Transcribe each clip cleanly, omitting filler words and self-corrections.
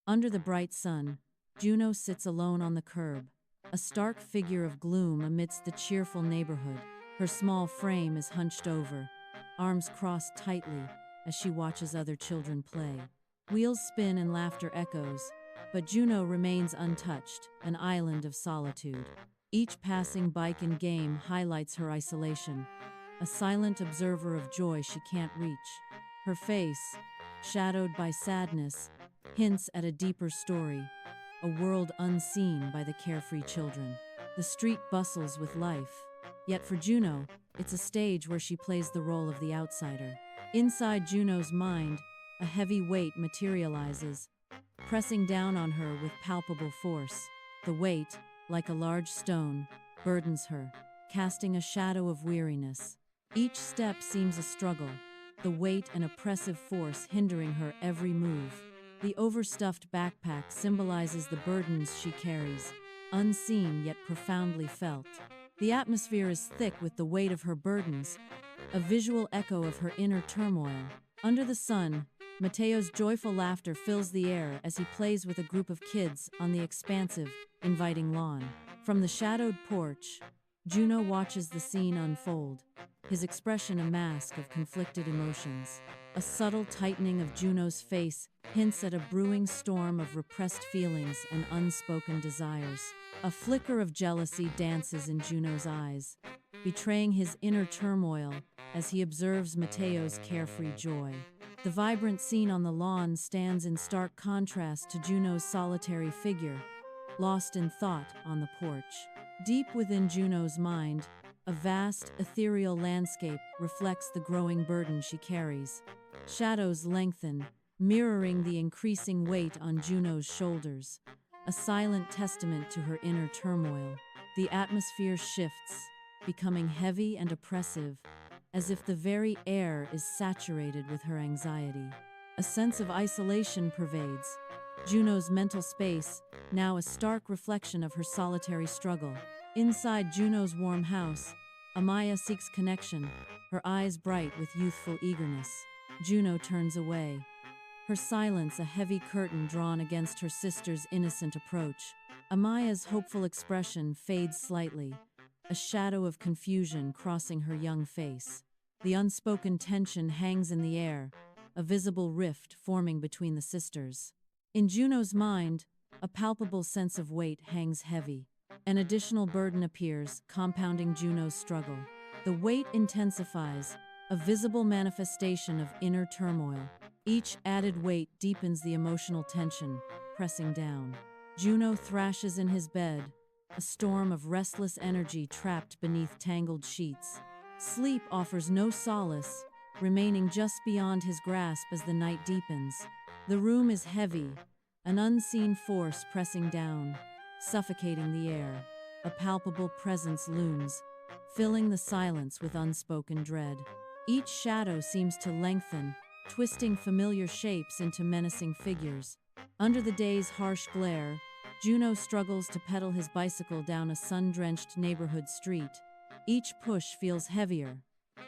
Under the bright sun, Juno sits alone on the curb, a stark figure of gloom amidst the cheerful neighborhood. Her small frame is hunched over, arms crossed tightly as she watches other children play. Wheels spin and laughter echoes, but Juno remains untouched, an island of solitude. Each passing bike and game highlights her isolation, a silent observer of joy she can't reach. Her face, shadowed by sadness, hints at a deeper story, a world unseen by the carefree children. The street bustles with life, yet for Juno, it's a stage where she plays the role of the outsider. Inside Juno's mind, a heavy weight materializes, pressing down on her with palpable force. The weight, like a large stone, burdens her, casting a shadow of weariness. Each step seems a struggle, the weight an oppressive force hindering her every move. The overstuffed backpack symbolizes the burdens she carries, unseen yet profoundly felt. The atmosphere is thick with the weight of her burdens, a visual echo of her inner turmoil. Under the sun, Mateo's joyful laughter fills the air as he plays with a group of kids on the expansive, inviting lawn. From the shadowed porch, Juno watches the scene unfold, his expression a mask of conflicted emotions. A subtle tightening of Juno's face hints at a brewing storm of repressed feelings and unspoken desires. A flicker of jealousy dances in Juno's eyes, betraying his inner turmoil as he observes Mateo's carefree joy. The vibrant scene on the lawn stands in stark contrast to Juno's solitary figure, lost in thought on the porch. Deep within Juno's mind, a vast, ethereal landscape reflects the growing burden she carries. Shadows lengthen, mirroring the increasing weight on Juno's shoulders, a silent testament to her inner turmoil. The atmosphere shifts, becoming heavy and oppressive, as if the very air is saturated with her anxiety. A sense of isolation pervades Juno's mental space, now a stark reflection of her solitary struggle. Inside Juno's warm house, Amaya seeks connection, her eyes bright with youthful eagerness. Juno turns away, her silence a heavy curtain drawn against her sister's innocent approach. Amaya's hopeful expression fades slightly, a shadow of confusion crossing her young face. The unspoken tension hangs in the air, a visible rift forming between the sisters. In Juno's mind, a palpable sense of weight hangs heavy. An additional burden appears, compounding Juno's struggle. The weight intensifies, a visible manifestation of inner turmoil. Each added weight deepens the emotional tension, pressing down. Juno thrashes in his bed, a storm of restless energy trapped beneath tangled sheets. Sleep offers no solace, remaining just beyond his grasp as the night deepens. The room is heavy, an unseen force pressing down, suffocating the air. A palpable presence looms, filling the silence with unspoken dread. Each shadow seems to lengthen, twisting familiar shapes into menacing figures. Under the day's harsh glare, Juno struggles to pedal his bicycle down a sun-drenched neighborhood street. Each push feels heavier,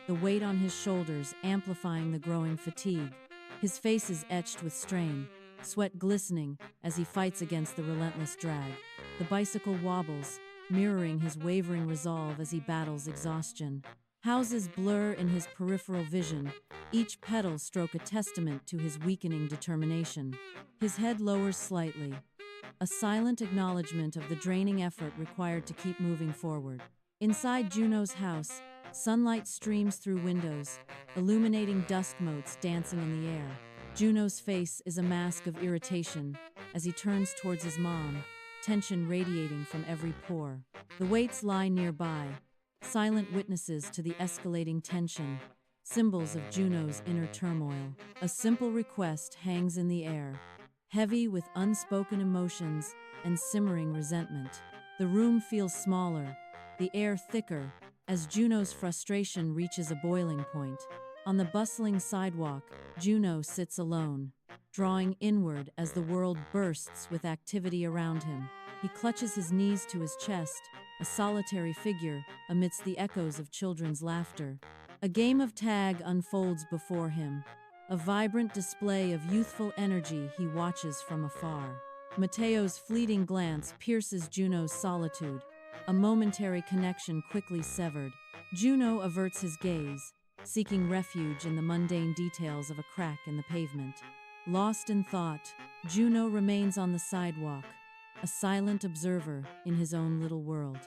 the weight on his shoulders amplifying the growing fatigue. His face is etched with strain, sweat glistening as he fights against the relentless drag. The bicycle wobbles, mirroring his wavering resolve as he battles exhaustion. Houses blur in his peripheral vision, each pedal stroke a testament to his weakening determination. His head lowers slightly, a silent acknowledgement of the draining effort required to keep moving forward. Inside Juno's house, sunlight streams through windows, illuminating dust motes dancing in the air. Juno's face is a mask of irritation as he turns towards his mom, tension radiating from every pore. The Waits lie nearby, silent witnesses to the escalating tension, symbols of Juno's inner turmoil. A simple request hangs in the air, heavy with unspoken emotions and simmering resentment. The room feels smaller, the air thicker, as Juno's frustration reaches a boiling point. On the bustling sidewalk, Juno sits alone, drawing inward as the world bursts with activity around him. He clutches his knees to his chest, a solitary figure amidst the echoes of children's laughter. A game of tag unfolds before him, a vibrant display of youthful energy he watches from afar. Mateo's fleeting glance pierces Juno's solitude, a momentary connection quickly severed. Juno averts his gaze, seeking refuge in the mundane details of a crack in the pavement. Lost in thought, Juno remains on the sidewalk, a silent observer in his own little world.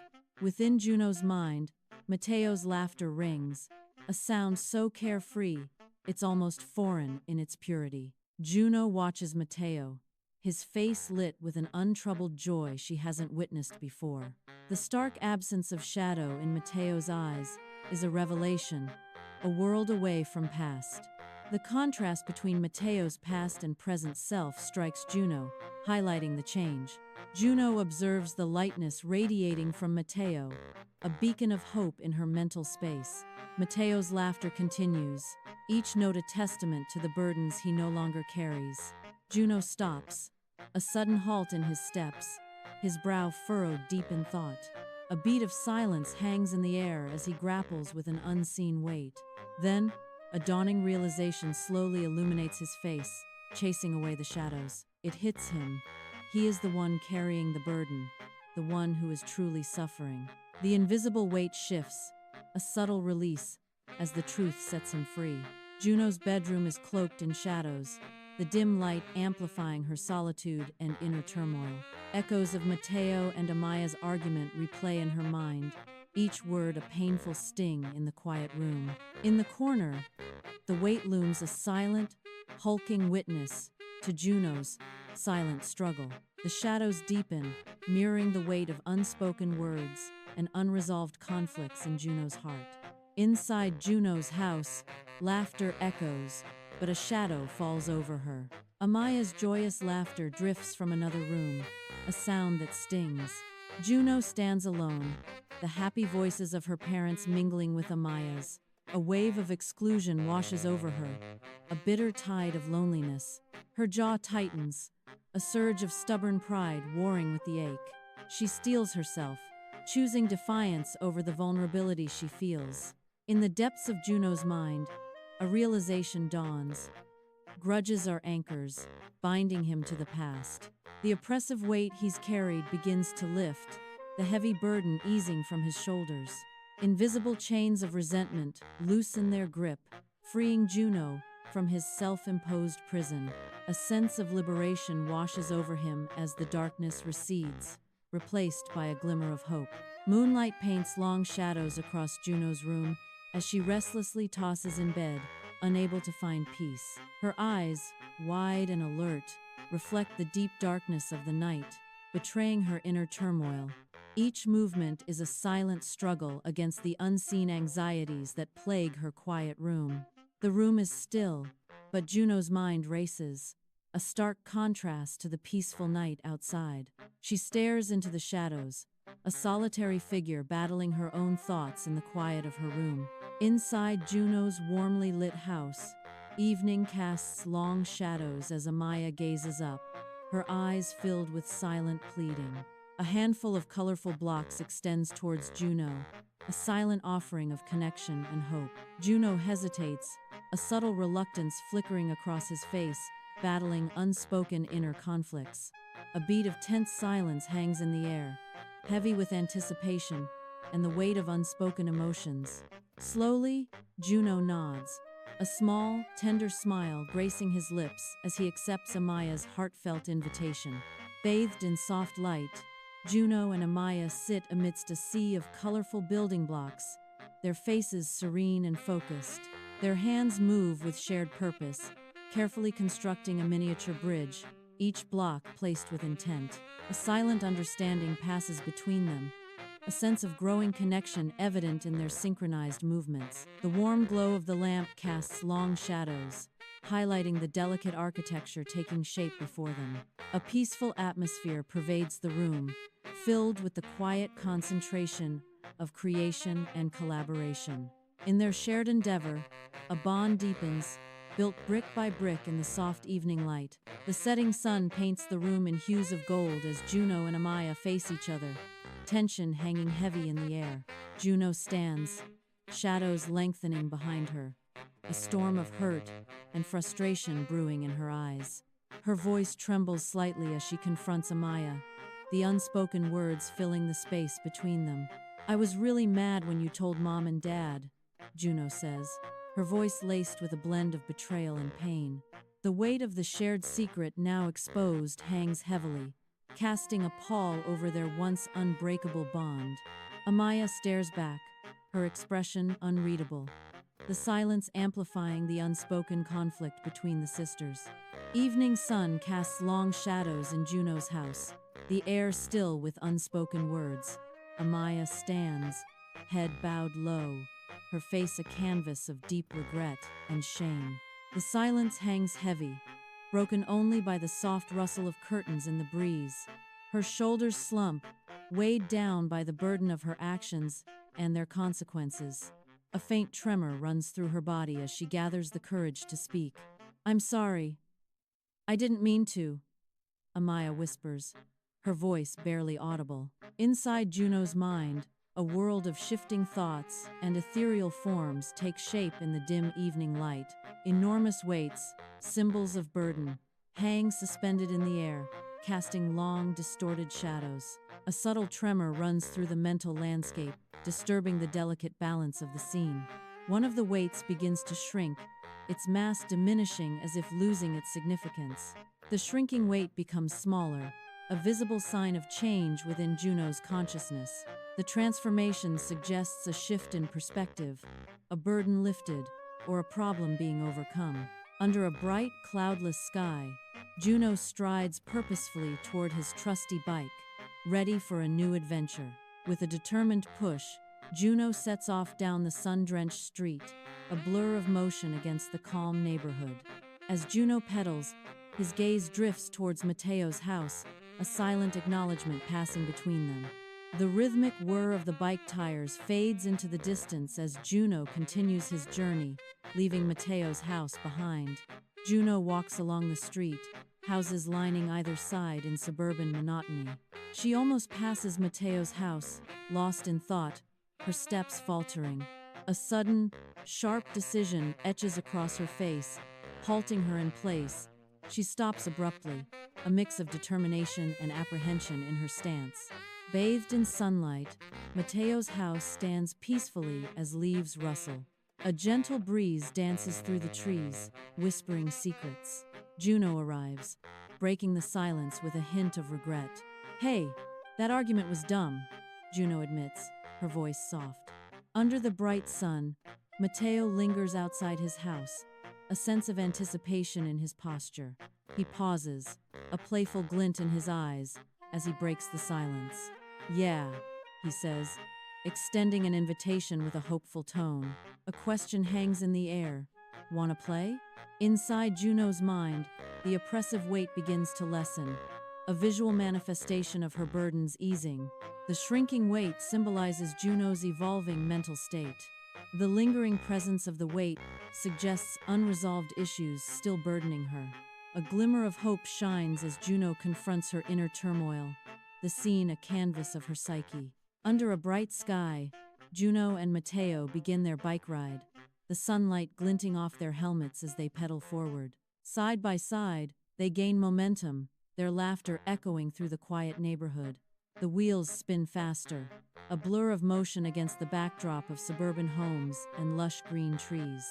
Within Juno's mind, Mateo's laughter rings, a sound so carefree, it's almost foreign in its purity. Juno watches Mateo, his face lit with an untroubled joy she hasn't witnessed before. The stark absence of shadow in Mateo's eyes is a revelation, a world away from past. The contrast between Mateo's past and present self strikes Juno, highlighting the change. Juno observes the lightness radiating from Mateo, a beacon of hope in her mental space. Mateo's laughter continues, each note a testament to the burdens he no longer carries. Juno stops, a sudden halt in his steps, his brow furrowed deep in thought. A beat of silence hangs in the air as he grapples with an unseen weight. Then, a dawning realization slowly illuminates his face, chasing away the shadows. It hits him. He is the one carrying the burden, the one who is truly suffering. The invisible weight shifts, a subtle release, as the truth sets him free. Juno's bedroom is cloaked in shadows, the dim light amplifying her solitude and inner turmoil. Echoes of Mateo and Amaya's argument replay in her mind, each word a painful sting in the quiet room. In the corner, the weight looms a silent, hulking witness to Juno's silent struggle. The shadows deepen, mirroring the weight of unspoken words and unresolved conflicts in Juno's heart. Inside Juno's house, laughter echoes, but a shadow falls over her. Amaya's joyous laughter drifts from another room, a sound that stings. Juno stands alone, the happy voices of her parents mingling with Amaya's. A wave of exclusion washes over her, a bitter tide of loneliness. Her jaw tightens, a surge of stubborn pride warring with the ache. She steels herself, choosing defiance over the vulnerability she feels. In the depths of Juno's mind, a realization dawns. Grudges are anchors, binding him to the past. The oppressive weight he's carried begins to lift, the heavy burden easing from his shoulders. Invisible chains of resentment loosen their grip, freeing Juno from his self-imposed prison. A sense of liberation washes over him as the darkness recedes, replaced by a glimmer of hope. Moonlight paints long shadows across Juno's room as she restlessly tosses in bed, unable to find peace. Her eyes, wide and alert, reflect the deep darkness of the night, betraying her inner turmoil. Each movement is a silent struggle against the unseen anxieties that plague her quiet room. The room is still, but Juno's mind races, a stark contrast to the peaceful night outside. She stares into the shadows, a solitary figure battling her own thoughts in the quiet of her room. Inside Juno's warmly lit house, evening casts long shadows as Amaya gazes up, her eyes filled with silent pleading. A handful of colorful blocks extends towards Juno, a silent offering of connection and hope. Juno hesitates, a subtle reluctance flickering across his face, battling unspoken inner conflicts. A beat of tense silence hangs in the air, heavy with anticipation and the weight of unspoken emotions. Slowly, Juno nods, a small, tender smile gracing his lips as he accepts Amaya's heartfelt invitation. Bathed in soft light, Juno and Amaya sit amidst a sea of colorful building blocks, their faces serene and focused. Their hands move with shared purpose, carefully constructing a miniature bridge, each block placed with intent. A silent understanding passes between them, a sense of growing connection evident in their synchronized movements. The warm glow of the lamp casts long shadows, highlighting the delicate architecture taking shape before them. A peaceful atmosphere pervades the room, filled with the quiet concentration of creation and collaboration. In their shared endeavor, a bond deepens, built brick by brick in the soft evening light. The setting sun paints the room in hues of gold as Juno and Amaya face each other, tension hanging heavy in the air. Juno stands, shadows lengthening behind her, a storm of hurt and frustration brewing in her eyes. Her voice trembles slightly as she confronts Amaya, the unspoken words filling the space between them. "I was really mad when you told Mom and Dad," Juno says, her voice laced with a blend of betrayal and pain. The weight of the shared secret now exposed hangs heavily, casting a pall over their once unbreakable bond. Amaya stares back, her expression unreadable, the silence amplifying the unspoken conflict between the sisters. Evening sun casts long shadows in Juno's house, the air still with unspoken words. Amaya stands, head bowed low, her face a canvas of deep regret and shame. The silence hangs heavy, broken only by the soft rustle of curtains in the breeze. Her shoulders slump, weighed down by the burden of her actions and their consequences. A faint tremor runs through her body as she gathers the courage to speak. "I'm sorry. I didn't mean to," Amaya whispers, her voice barely audible. Inside Juno's mind, a world of shifting thoughts and ethereal forms takes shape in the dim evening light. Enormous weights, symbols of burden, hang suspended in the air, casting long, distorted shadows. A subtle tremor runs through the mental landscape, disturbing the delicate balance of the scene. One of the weights begins to shrink, its mass diminishing as if losing its significance. The shrinking weight becomes smaller, a visible sign of change within Juno's consciousness. The transformation suggests a shift in perspective, a burden lifted, or a problem being overcome. Under a bright, cloudless sky, Juno strides purposefully toward his trusty bike, ready for a new adventure. With a determined push, Juno sets off down the sun-drenched street, a blur of motion against the calm neighborhood. As Juno pedals, his gaze drifts towards Mateo's house, a silent acknowledgement passing between them. The rhythmic whir of the bike tires fades into the distance as Juno continues his journey, leaving Mateo's house behind. Juno walks along the street, houses lining either side in suburban monotony. She almost passes Mateo's house, lost in thought, her steps faltering. A sudden, sharp decision etches across her face, halting her in place. She stops abruptly, a mix of determination and apprehension in her stance. Bathed in sunlight, Mateo's house stands peacefully as leaves rustle. A gentle breeze dances through the trees, whispering secrets. Juno arrives, breaking the silence with a hint of regret. "Hey, that argument was dumb," Juno admits, her voice soft. Under the bright sun, Mateo lingers outside his house, a sense of anticipation in his posture. He pauses, a playful glint in his eyes, as he breaks the silence. "Yeah," he says, extending an invitation with a hopeful tone. A question hangs in the air. "Wanna play?" Inside Juno's mind, the oppressive weight begins to lessen, a visual manifestation of her burdens easing. The shrinking weight symbolizes Juno's evolving mental state. The lingering presence of the weight suggests unresolved issues still burdening her. A glimmer of hope shines as Juno confronts her inner turmoil, the scene a canvas of her psyche. Under a bright sky, Juno and Mateo begin their bike ride, the sunlight glinting off their helmets as they pedal forward. Side by side, they gain momentum, their laughter echoing through the quiet neighborhood. The wheels spin faster, a blur of motion against the backdrop of suburban homes and lush green trees.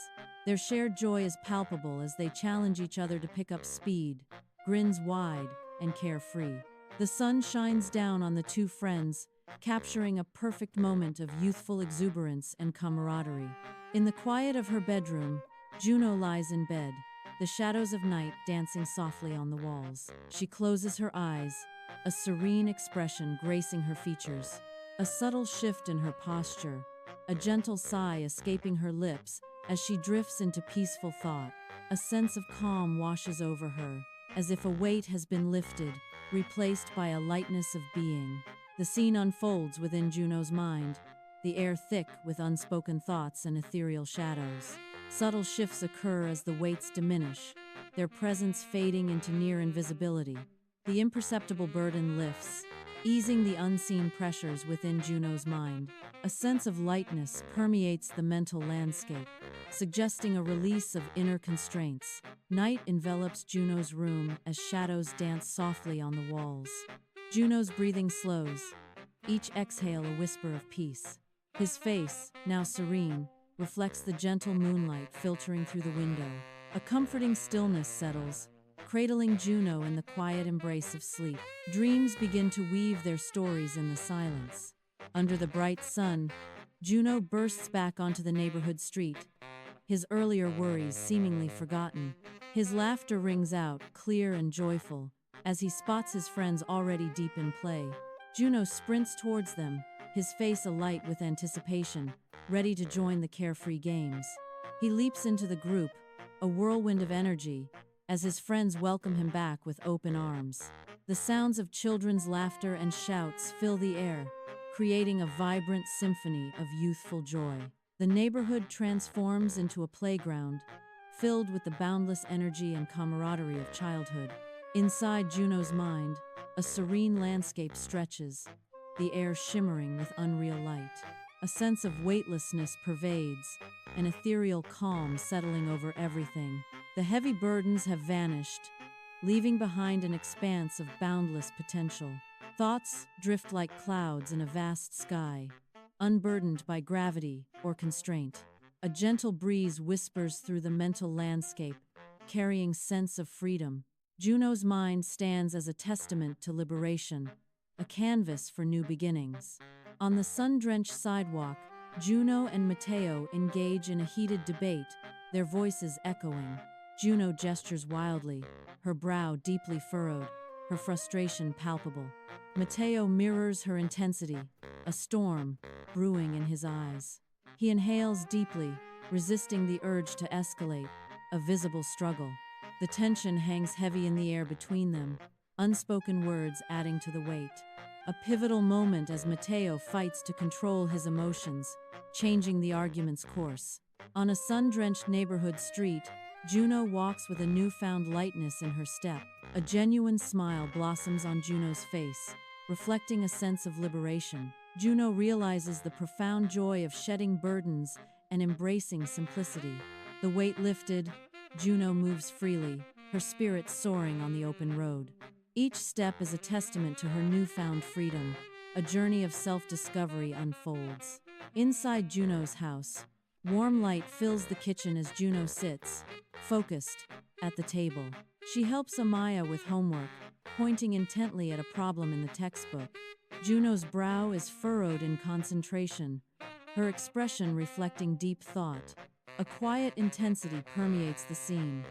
Their shared joy is palpable as they challenge each other to pick up speed, grins wide and carefree. The sun shines down on the two friends, capturing a perfect moment of youthful exuberance and camaraderie. In the quiet of her bedroom, Juno lies in bed, the shadows of night dancing softly on the walls. She closes her eyes, a serene expression gracing her features. A subtle shift in her posture, a gentle sigh escaping her lips as she drifts into peaceful thought. A sense of calm washes over her, as if a weight has been lifted, replaced by a lightness of being. The scene unfolds within Juno's mind, the air thick with unspoken thoughts and ethereal shadows. Subtle shifts occur as the weights diminish, their presence fading into near invisibility. The imperceptible burden lifts, easing the unseen pressures within Juno's mind. A sense of lightness permeates the mental landscape, suggesting a release of inner constraints. Night envelops Juno's room as shadows dance softly on the walls. Juno's breathing slows, each exhale a whisper of peace. His face, now serene, reflects the gentle moonlight filtering through the window. A comforting stillness settles, cradling Juno in the quiet embrace of sleep. Dreams begin to weave their stories in the silence. Under the bright sun, Juno bursts back onto the neighborhood street, his earlier worries seemingly forgotten. His laughter rings out, clear and joyful, as he spots his friends already deep in play. Juno sprints towards them, his face alight with anticipation, ready to join the carefree games. He leaps into the group, a whirlwind of energy, as his friends welcome him back with open arms. The sounds of children's laughter and shouts fill the air, creating a vibrant symphony of youthful joy. The neighborhood transforms into a playground, filled with the boundless energy and camaraderie of childhood. Inside Juno's mind, a serene landscape stretches, the air shimmering with unreal light. A sense of weightlessness pervades, an ethereal calm settling over everything. The heavy burdens have vanished, leaving behind an expanse of boundless potential. Thoughts drift like clouds in a vast sky, unburdened by gravity or constraint. A gentle breeze whispers through the mental landscape, carrying sense of freedom. Juno's mind stands as a testament to liberation, a canvas for new beginnings. On the sun-drenched sidewalk, Juno and Matteo engage in a heated debate, their voices echoing. Juno gestures wildly, her brow deeply furrowed, her frustration palpable. Matteo mirrors her intensity, a storm brewing in his eyes. He inhales deeply, resisting the urge to escalate, a visible struggle. The tension hangs heavy in the air between them, unspoken words adding to the weight. A pivotal moment as Matteo fights to control his emotions, changing the argument's course. On a sun-drenched neighborhood street, Juno walks with a newfound lightness in her step. A genuine smile blossoms on Juno's face, reflecting a sense of liberation. Juno realizes the profound joy of shedding burdens and embracing simplicity. The weight lifted, Juno moves freely, her spirit soaring on the open road. Each step is a testament to her newfound freedom. A journey of self-discovery unfolds. Inside Juno's house, warm light fills the kitchen as Juno sits, focused, at the table. She helps Amaya with homework, pointing intently at a problem in the textbook. Juno's brow is furrowed in concentration, her expression reflecting deep thought. A quiet intensity permeates the scene,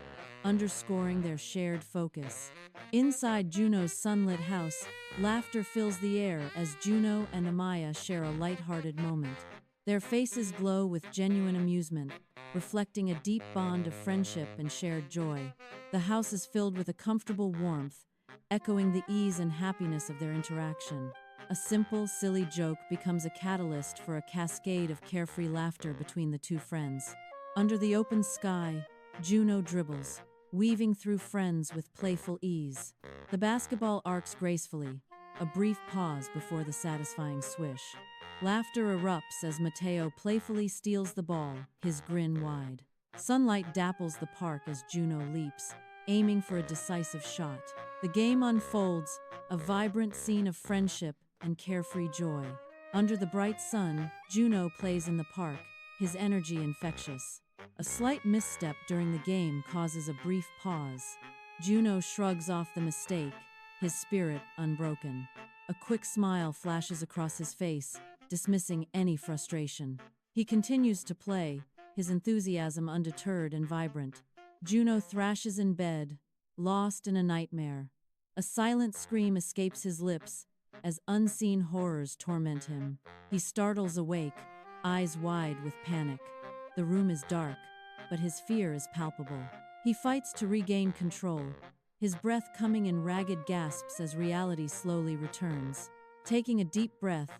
underscoring their shared focus. Inside Juno's sunlit house, laughter fills the air as Juno and Amaya share a lighthearted moment. Their faces glow with genuine amusement, reflecting a deep bond of friendship and shared joy. The house is filled with a comfortable warmth, echoing the ease and happiness of their interaction. A simple, silly joke becomes a catalyst for a cascade of carefree laughter between the two friends. Under the open sky, Juno dribbles, weaving through friends with playful ease. The basketball arcs gracefully, a brief pause before the satisfying swish. Laughter erupts as Matteo playfully steals the ball, his grin wide. Sunlight dapples the park as Juno leaps, aiming for a decisive shot. The game unfolds, a vibrant scene of friendship and carefree joy. Under the bright sun, Juno plays in the park, his energy infectious. A slight misstep during the game causes a brief pause. Juno shrugs off the mistake, his spirit unbroken. A quick smile flashes across his face, dismissing any frustration. He continues to play, his enthusiasm undeterred and vibrant. Juno thrashes in bed, lost in a nightmare. A silent scream escapes his lips as unseen horrors torment him. He startles awake, eyes wide with panic. The room is dark, but his fear is palpable. He fights to regain control, his breath coming in ragged gasps as reality slowly returns. Taking a deep breath,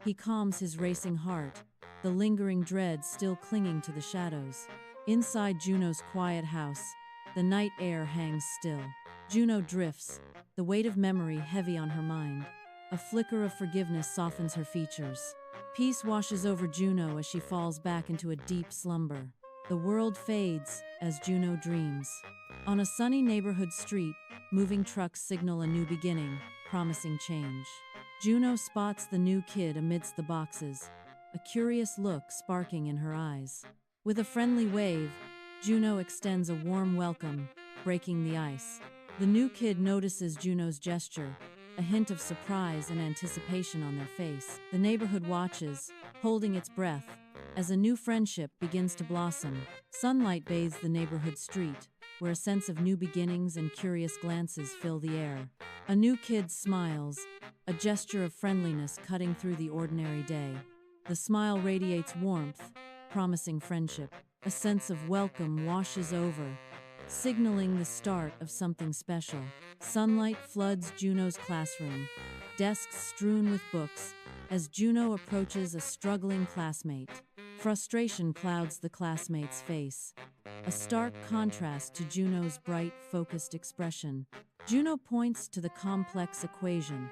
he calms his racing heart, the lingering dread still clinging to the shadows. Inside Juno's quiet house, the night air hangs still. Juno drifts, the weight of memory heavy on her mind. A flicker of forgiveness softens her features. Peace washes over Juno as she falls back into a deep slumber. The world fades as Juno dreams. On a sunny neighborhood street, moving trucks signal a new beginning, promising change. Juno spots the new kid amidst the boxes, a curious look sparking in her eyes. With a friendly wave, Juno extends a warm welcome, breaking the ice. The new kid notices Juno's gesture, a hint of surprise and anticipation on their face. The neighborhood watches, holding its breath, as a new friendship begins to blossom. Sunlight bathes the neighborhood street, where a sense of new beginnings and curious glances fill the air. A new kid smiles, a gesture of friendliness cutting through the ordinary day. The smile radiates warmth, promising friendship. A sense of welcome washes over, signaling the start of something special. Sunlight floods Juno's classroom, desks strewn with books, as Juno approaches a struggling classmate. Frustration clouds the classmate's face, a stark contrast to Juno's bright, focused expression. Juno points to the complex equation,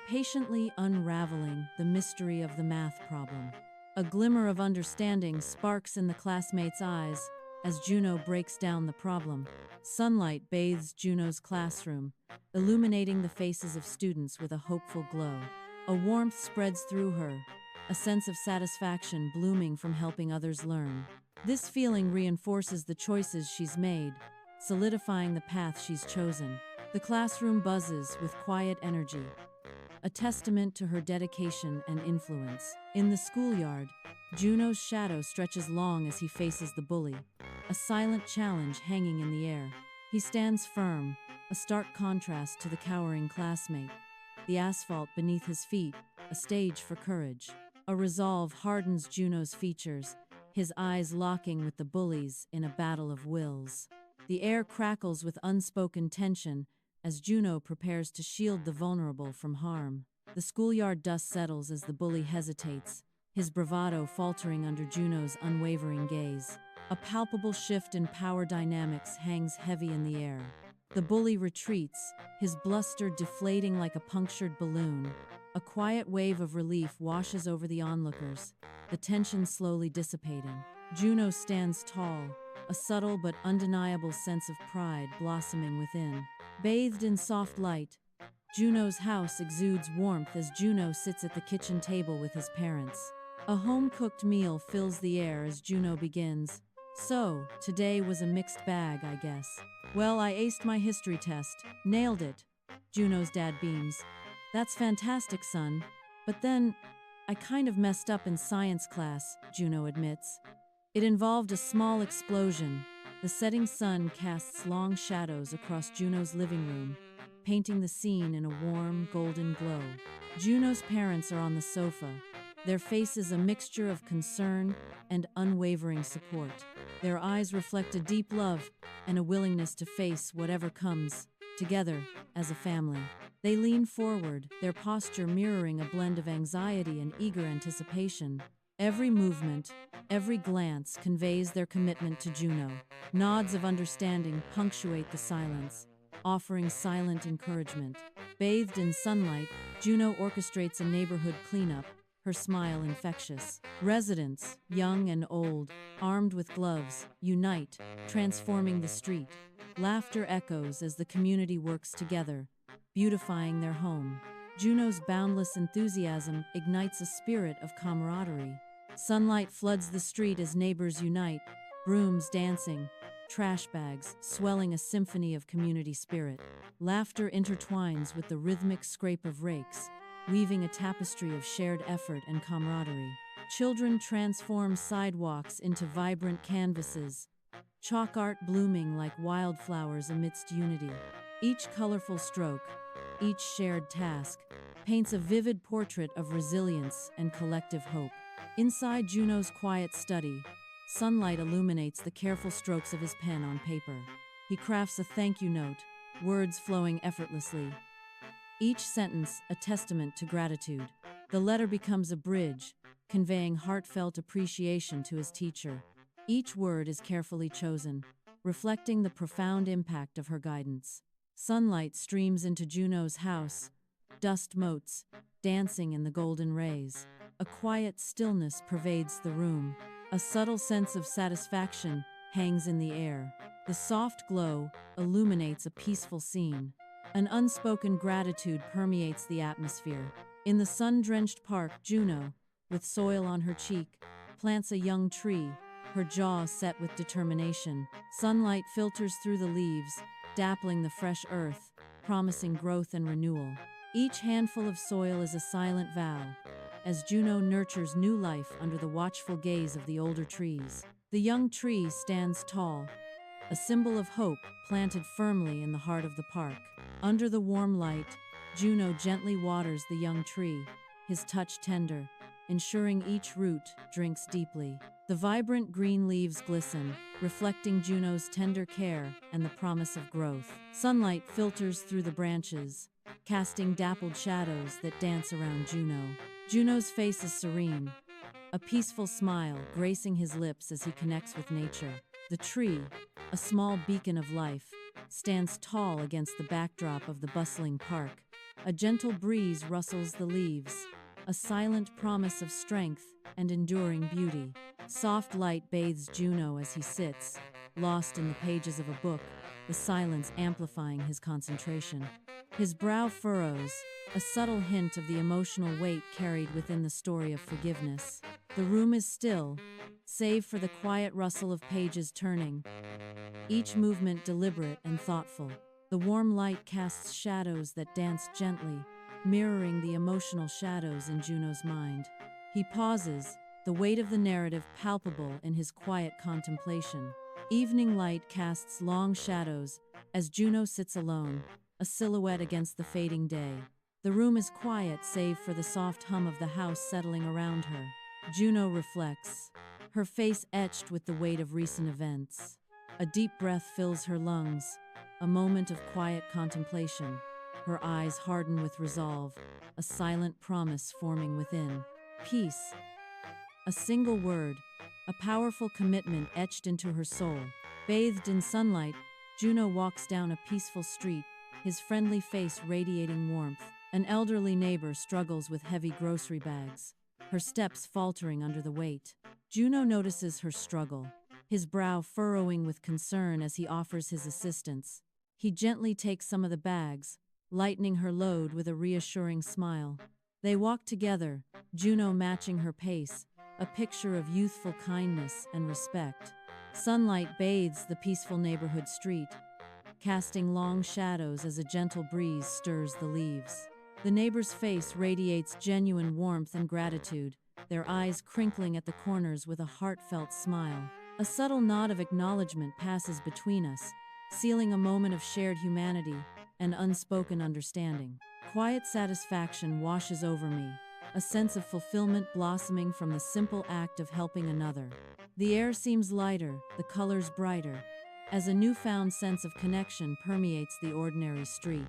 patiently unraveling the mystery of the math problem. A glimmer of understanding sparks in the classmate's eyes as Juno breaks down the problem. Sunlight bathes Juno's classroom, illuminating the faces of students with a hopeful glow. A warmth spreads through her, a sense of satisfaction blooming from helping others learn. This feeling reinforces the choices she's made, solidifying the path she's chosen. The classroom buzzes with quiet energy, a testament to her dedication and influence. In the schoolyard, Juno's shadow stretches long as he faces the bully, a silent challenge hanging in the air. He stands firm, a stark contrast to the cowering classmate. The asphalt beneath his feet, a stage for courage. A resolve hardens Juno's features, his eyes locking with the bullies in a battle of wills. The air crackles with unspoken tension as Juno prepares to shield the vulnerable from harm. The schoolyard dust settles as the bully hesitates, his bravado faltering under Juno's unwavering gaze. A palpable shift in power dynamics hangs heavy in the air. The bully retreats, his bluster deflating like a punctured balloon. A quiet wave of relief washes over the onlookers, the tension slowly dissipating. Juno stands tall, a subtle but undeniable sense of pride blossoming within. Bathed in soft light, Juno's house exudes warmth as Juno sits at the kitchen table with his parents. A home-cooked meal fills the air as Juno begins. "So, today was a mixed bag, I guess." "Well, I aced my history test. Nailed it." Juno's dad beams. "That's fantastic, son. But then, I kind of messed up in science class," Juno admits. "It involved a small explosion." The setting sun casts long shadows across Juno's living room, painting the scene in a warm, golden glow. Juno's parents are on the sofa, their faces a mixture of concern and unwavering support. Their eyes reflect a deep love and a willingness to face whatever comes, together, as a family. They lean forward, their posture mirroring a blend of anxiety and eager anticipation. Every movement, every glance conveys their commitment to Juno. Nods of understanding punctuate the silence, offering silent encouragement. Bathed in sunlight, Juno orchestrates a neighborhood cleanup, her smile infectious. Residents, young and old, armed with gloves, unite, transforming the street. Laughter echoes as the community works together, beautifying their home. Juno's boundless enthusiasm ignites a spirit of camaraderie. Sunlight floods the street as neighbors unite, brooms dancing, trash bags swelling a symphony of community spirit. Laughter intertwines with the rhythmic scrape of rakes, weaving a tapestry of shared effort and camaraderie. Children transform sidewalks into vibrant canvases, chalk art blooming like wildflowers amidst unity. Each colorful stroke, each shared task, paints a vivid portrait of resilience and collective hope. Inside Juno's quiet study, sunlight illuminates the careful strokes of his pen on paper. He crafts a thank you note, words flowing effortlessly. Each sentence a testament to gratitude. The letter becomes a bridge, conveying heartfelt appreciation to his teacher. Each word is carefully chosen, reflecting the profound impact of her guidance. Sunlight streams into Juno's house, dust motes, dancing in the golden rays. A quiet stillness pervades the room. A subtle sense of satisfaction hangs in the air. The soft glow illuminates a peaceful scene. An unspoken gratitude permeates the atmosphere. In the sun-drenched park, Juno, with soil on her cheek, plants a young tree, her jaw set with determination. Sunlight filters through the leaves, dappling the fresh earth, promising growth and renewal. Each handful of soil is a silent vow, as Juno nurtures new life under the watchful gaze of the older trees. The young tree stands tall, a symbol of hope planted firmly in the heart of the park. Under the warm light, Juno gently waters the young tree, his touch tender, ensuring each root drinks deeply. The vibrant green leaves glisten, reflecting Juno's tender care and the promise of growth. Sunlight filters through the branches, casting dappled shadows that dance around Juno. Juno's face is serene, a peaceful smile gracing his lips as he connects with nature. The tree, a small beacon of life, stands tall against the backdrop of the bustling park. A gentle breeze rustles the leaves, a silent promise of strength and enduring beauty. Soft light bathes Juno as he sits, lost in the pages of a book, the silence amplifying his concentration. His brow furrows, a subtle hint of the emotional weight carried within the story of forgiveness. The room is still, save for the quiet rustle of pages turning, each movement deliberate and thoughtful. The warm light casts shadows that dance gently, mirroring the emotional shadows in Juno's mind. He pauses, the weight of the narrative palpable in his quiet contemplation. Evening light casts long shadows as Juno sits alone, a silhouette against the fading day. The room is quiet save for the soft hum of the house settling around her. Juno reflects, her face etched with the weight of recent events. A deep breath fills her lungs, a moment of quiet contemplation. Her eyes harden with resolve, a silent promise forming within. Peace. A single word, a powerful commitment etched into her soul. Bathed in sunlight, Juno walks down a peaceful street, his friendly face radiating warmth. An elderly neighbor struggles with heavy grocery bags, her steps faltering under the weight. Juno notices her struggle, his brow furrowing with concern as he offers his assistance. He gently takes some of the bags, lightening her load with a reassuring smile. They walk together, Juno matching her pace, a picture of youthful kindness and respect. Sunlight bathes the peaceful neighborhood street, casting long shadows as a gentle breeze stirs the leaves. The neighbor's face radiates genuine warmth and gratitude, their eyes crinkling at the corners with a heartfelt smile. A subtle nod of acknowledgement passes between us, sealing a moment of shared humanity and unspoken understanding. Quiet satisfaction washes over me, a sense of fulfillment blossoming from the simple act of helping another. The air seems lighter, the colors brighter, as a newfound sense of connection permeates the ordinary street.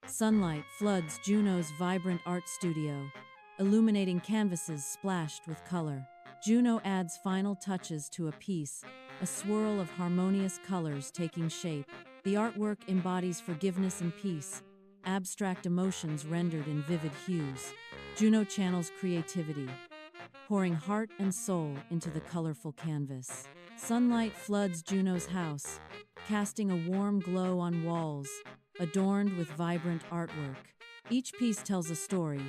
Sunlight floods Juno's vibrant art studio, illuminating canvases splashed with color. Juno adds final touches to a piece, a swirl of harmonious colors taking shape. The artwork embodies forgiveness and peace, abstract emotions rendered in vivid hues. Juno channels creativity, pouring heart and soul into the colorful canvas. Sunlight floods Juno's house, casting a warm glow on walls, adorned with vibrant artwork. Each piece tells a story,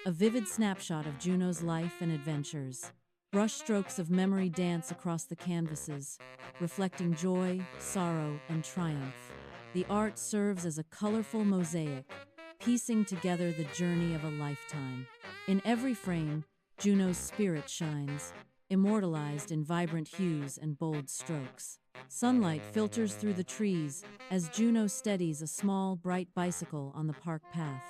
a vivid snapshot of Juno's life and adventures. Brushstrokes of memory dance across the canvases, reflecting joy, sorrow, and triumph. The art serves as a colorful mosaic, piecing together the journey of a lifetime. In every frame, Juno's spirit shines, immortalized in vibrant hues and bold strokes. Sunlight filters through the trees as Juno steadies a small, bright bicycle on the park path.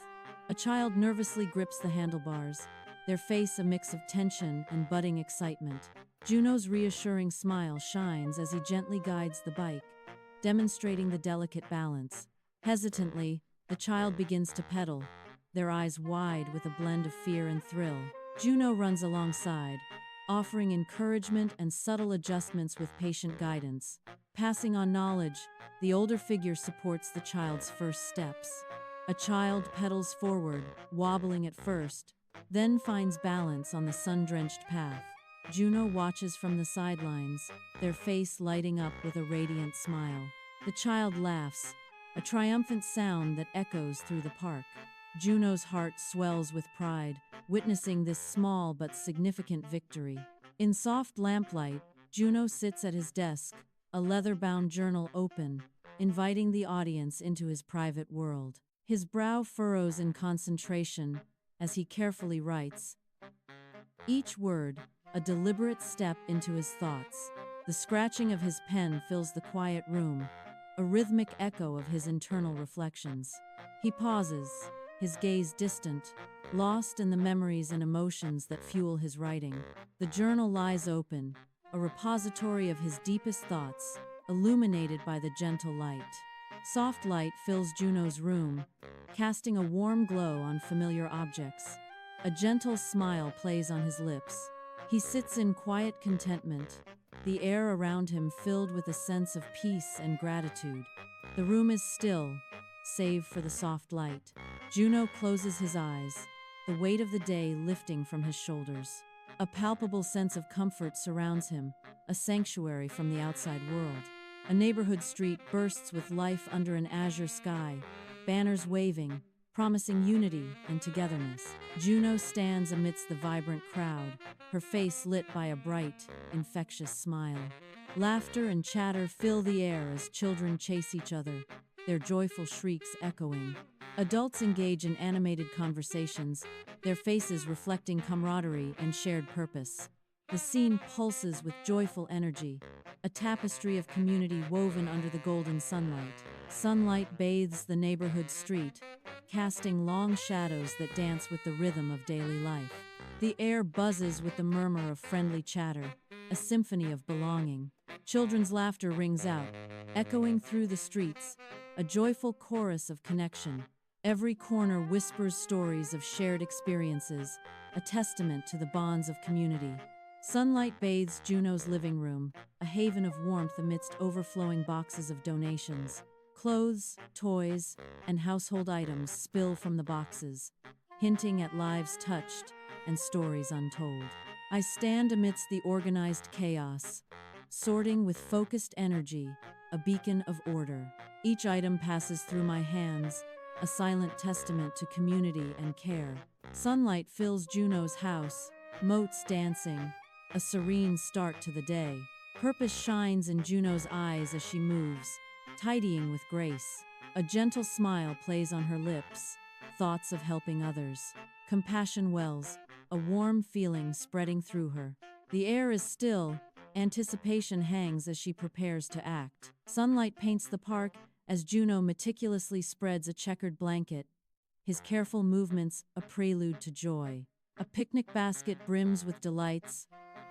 A child nervously grips the handlebars, their face a mix of tension and budding excitement. Juno's reassuring smile shines as he gently guides the bike, demonstrating the delicate balance. Hesitantly, the child begins to pedal, their eyes wide with a blend of fear and thrill. Juno runs alongside, offering encouragement and subtle adjustments with patient guidance. Passing on knowledge, the older figure supports the child's first steps. A child pedals forward, wobbling at first, then finds balance on the sun-drenched path. Juno watches from the sidelines, their face lighting up with a radiant smile. The child laughs, a triumphant sound that echoes through the park. Juno's heart swells with pride, witnessing this small but significant victory. In soft lamplight, Juno sits at his desk, a leather-bound journal open, inviting the audience into his private world. His brow furrows in concentration as he carefully writes, each word a deliberate step into his thoughts. The scratching of his pen fills the quiet room, a rhythmic echo of his internal reflections. He pauses, his gaze distant, lost in the memories and emotions that fuel his writing. The journal lies open, a repository of his deepest thoughts, illuminated by the gentle light. Soft light fills Juno's room, casting a warm glow on familiar objects. A gentle smile plays on his lips. He sits in quiet contentment, the air around him filled with a sense of peace and gratitude. The room is still, save for the soft light. Juno closes his eyes, the weight of the day lifting from his shoulders. A palpable sense of comfort surrounds him, a sanctuary from the outside world. A neighborhood street bursts with life under an azure sky, banners waving, promising unity and togetherness. Juno stands amidst the vibrant crowd, her face lit by a bright, infectious smile. Laughter and chatter fill the air as children chase each other, their joyful shrieks echoing. Adults engage in animated conversations, their faces reflecting camaraderie and shared purpose. The scene pulses with joyful energy, a tapestry of community woven under the golden sunlight. Sunlight bathes the neighborhood street, casting long shadows that dance with the rhythm of daily life. The air buzzes with the murmur of friendly chatter, a symphony of belonging. Children's laughter rings out, echoing through the streets, a joyful chorus of connection. Every corner whispers stories of shared experiences, a testament to the bonds of community. Sunlight bathes Juno's living room, a haven of warmth amidst overflowing boxes of donations. Clothes, toys, and household items spill from the boxes, hinting at lives touched and stories untold. I stand amidst the organized chaos, sorting with focused energy, a beacon of order. Each item passes through my hands, a silent testament to community and care. Sunlight fills Juno's house, motes dancing, a serene start to the day. Purpose shines in Juno's eyes as she moves, tidying with grace. A gentle smile plays on her lips, thoughts of helping others. Compassion wells, a warm feeling spreading through her. The air is still, anticipation hangs as she prepares to act. Sunlight paints the park as Juno meticulously spreads a checkered blanket, his careful movements a prelude to joy. A picnic basket brims with delights,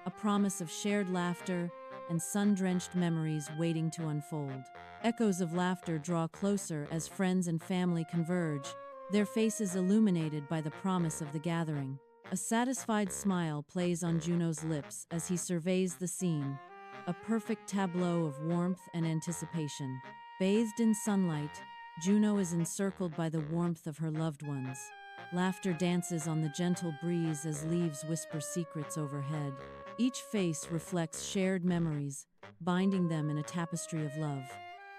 a promise of shared laughter and sun-drenched memories waiting to unfold. Echoes of laughter draw closer as friends and family converge, their faces illuminated by the promise of the gathering. A satisfied smile plays on Juno's lips as he surveys the scene, a perfect tableau of warmth and anticipation. Bathed in sunlight, Juno is encircled by the warmth of her loved ones. Laughter dances on the gentle breeze as leaves whisper secrets overhead. Each face reflects shared memories, binding them in a tapestry of love.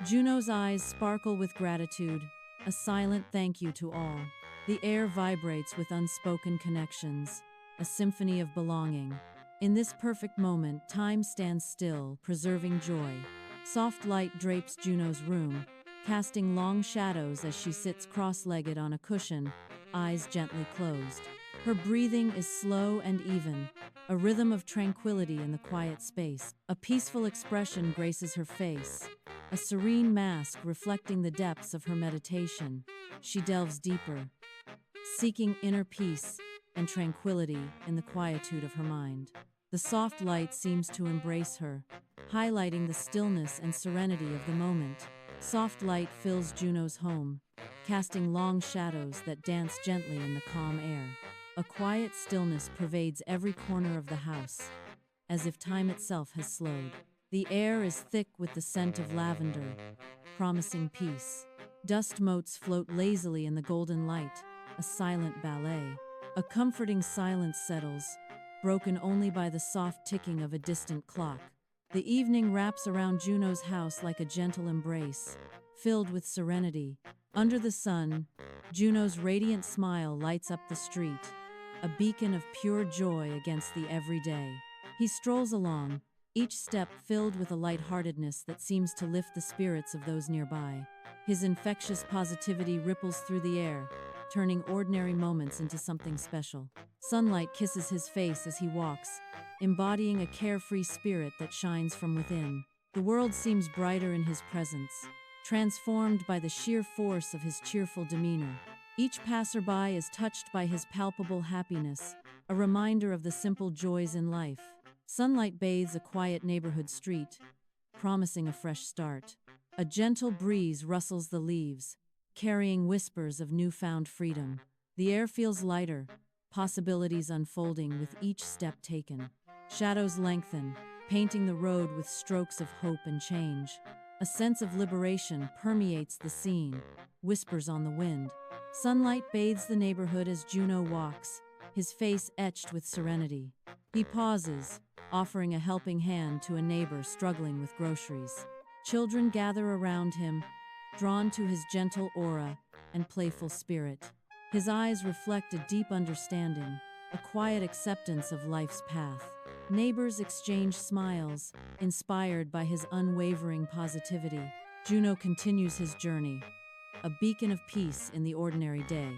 Juno's eyes sparkle with gratitude, a silent thank you to all. The air vibrates with unspoken connections, a symphony of belonging. In this perfect moment, time stands still, preserving joy. Soft light drapes Juno's room, casting long shadows as she sits cross-legged on a cushion, eyes gently closed. Her breathing is slow and even, a rhythm of tranquility in the quiet space. A peaceful expression graces her face, a serene mask reflecting the depths of her meditation. She delves deeper, seeking inner peace and tranquility in the quietude of her mind. The soft light seems to embrace her, highlighting the stillness and serenity of the moment. Soft light fills Juno's home, casting long shadows that dance gently in the calm air. A quiet stillness pervades every corner of the house, as if time itself has slowed. The air is thick with the scent of lavender, promising peace. Dust motes float lazily in the golden light, a silent ballet. A comforting silence settles, broken only by the soft ticking of a distant clock. The evening wraps around Juno's house like a gentle embrace, filled with serenity. Under the sun, Juno's radiant smile lights up the street, a beacon of pure joy against the everyday. He strolls along, each step filled with a lightheartedness that seems to lift the spirits of those nearby. His infectious positivity ripples through the air, turning ordinary moments into something special. Sunlight kisses his face as he walks, embodying a carefree spirit that shines from within. The world seems brighter in his presence, transformed by the sheer force of his cheerful demeanor. Each passerby is touched by his palpable happiness, a reminder of the simple joys in life. Sunlight bathes a quiet neighborhood street, promising a fresh start. A gentle breeze rustles the leaves, carrying whispers of newfound freedom. The air feels lighter, possibilities unfolding with each step taken. Shadows lengthen, painting the road with strokes of hope and change. A sense of liberation permeates the scene, whispers on the wind. Sunlight bathes the neighborhood as Juno walks, his face etched with serenity. He pauses, offering a helping hand to a neighbor struggling with groceries. Children gather around him, drawn to his gentle aura and playful spirit. His eyes reflect a deep understanding, a quiet acceptance of life's path. Neighbors exchange smiles, inspired by his unwavering positivity. Juno continues his journey, a beacon of peace in the ordinary day.